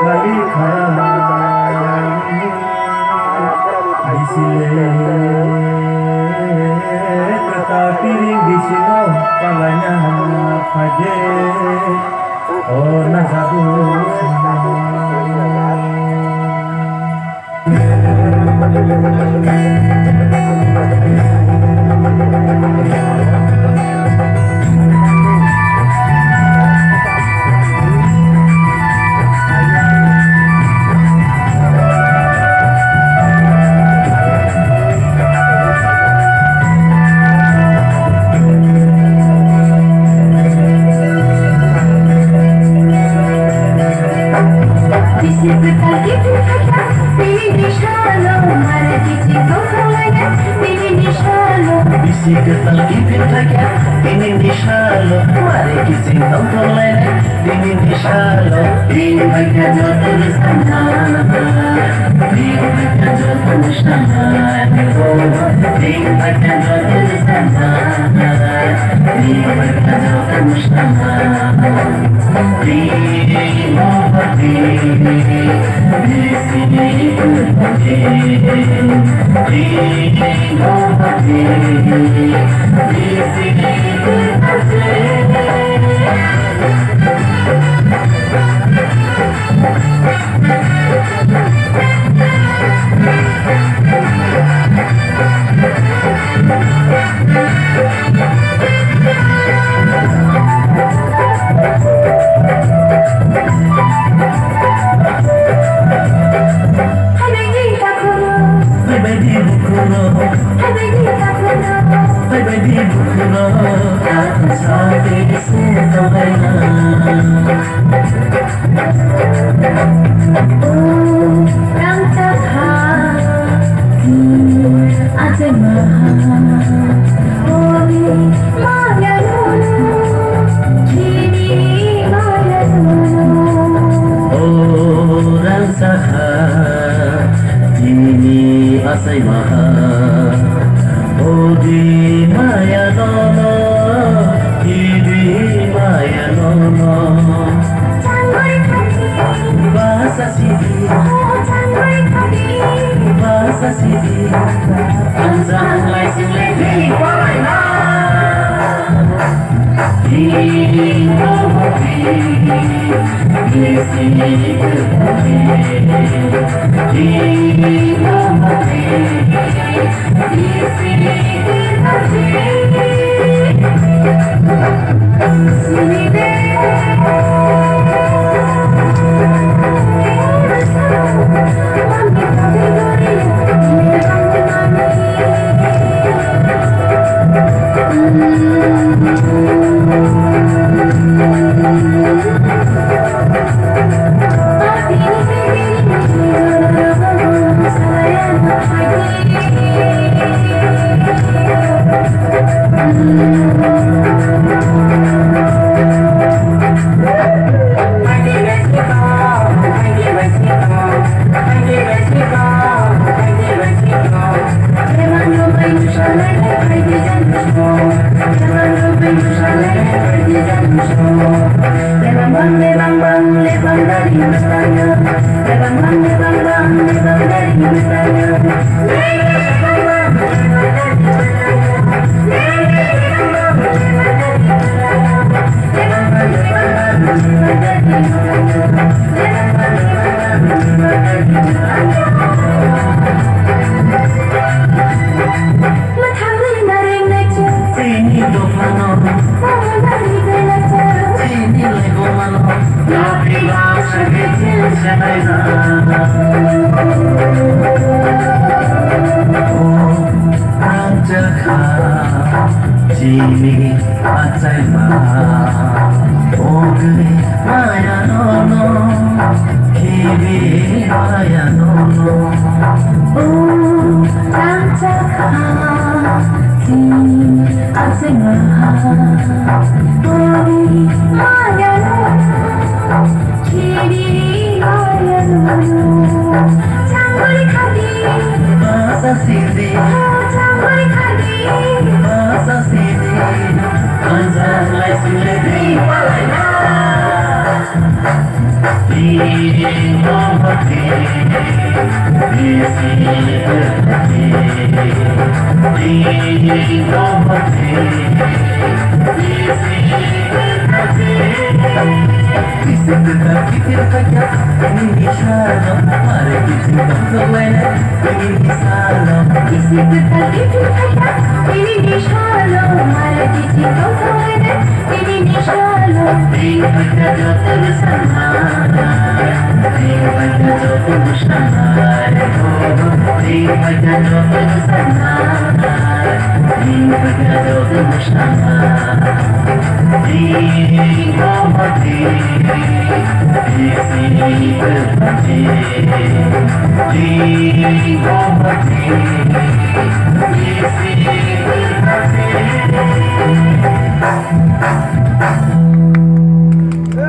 খালি খালি দিছিলে kata piring di sini palanya kaje oh nazabu Bisikleta ipin saja, ini di shalo. Mari kita nonton ini di shalo. Ini baca tulis tangan, ini baca tulis tangan. Ini baca tulis tangan, ini baca tulis tangan. Di sini Asai maha, oh di maya nono, di maya nono. Bahasa sini, bahasa sini, anjang lai sini di mana? Di sini Jimmy Atsai Ogri Maya Nono Kibi Maya Nono Oh Rantaka Jimmy Atsai Ogri Maya Nono Kibi Maya Nono Tangguli Kadi Masa Sidi Tangguli Kadi Masa Sidi Anjang Lai Sidi Walai Pikir saja ini shalom, mari kita berlena ini salam. Isi kita itu saja, ini di shalom. Mari kita berlena, ini di shalom. Kita jatuh bersama, kita jatuh bersama, kita jatuh bersama, kita jatuh bersama. Di hati, di sini berbagi, di hati, di sini berbagi.